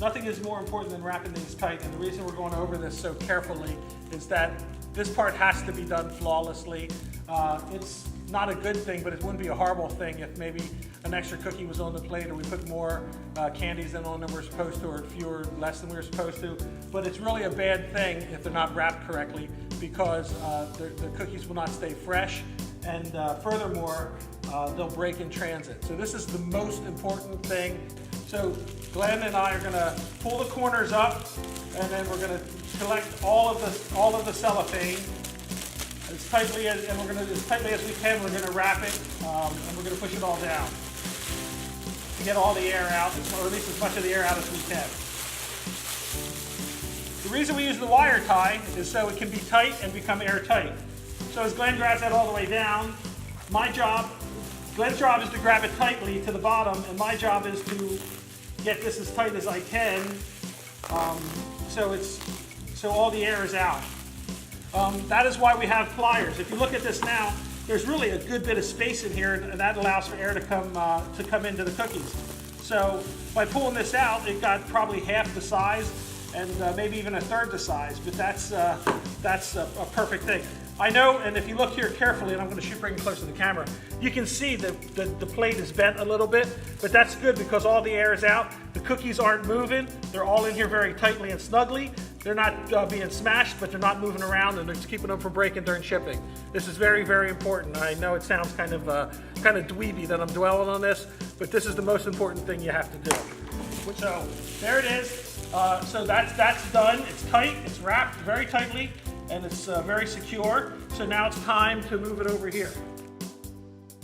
Nothing is more important than wrapping these tight, and the reason we're going over this so carefully is that this part has to be done flawlessly. It's not a good thing, but it wouldn't be a horrible thing if maybe an extra cookie was on the plate, or we put more candies than on than we're supposed to, or fewer, less than we were supposed to. But it's really a bad thing if they're not wrapped correctly, because the cookies will not stay fresh, and furthermore, they'll break in transit. So this is the most important thing. So Glenn and I are going to pull the corners up, and then we're going to collect all of the cellophane as tightly as, and we're going to, as tightly as we can, we're going to wrap it, and we're going to push it all down to get all the air out, or at least as much of the air out as we can. The reason we use the wire tie is so it can be tight and become airtight. So as Glenn grabs that all the way down, Glenn's job is to grab it tightly to the bottom, and my job is to get this as tight as I can, so all the air is out. That is why we have pliers. If you look at this now, there's really a good bit of space in here, and that allows for air to come into the cookies. So by pulling this out, it got probably half the size, and maybe even a third the size. But that's a perfect thing. I know, and if you look here carefully, and I'm going to bring it close to the camera, you can see that the plate is bent a little bit, but that's good because all the air is out. The cookies aren't moving. They're all in here very tightly and snugly. They're not being smashed, but they're not moving around, and it's keeping them from breaking during shipping. This is very, very important. I know it sounds kind of dweeby that I'm dwelling on this, but this is the most important thing you have to do. So there it is. So that's done. It's tight. It's wrapped very tightly, and it's very secure. So now it's time to move it over here.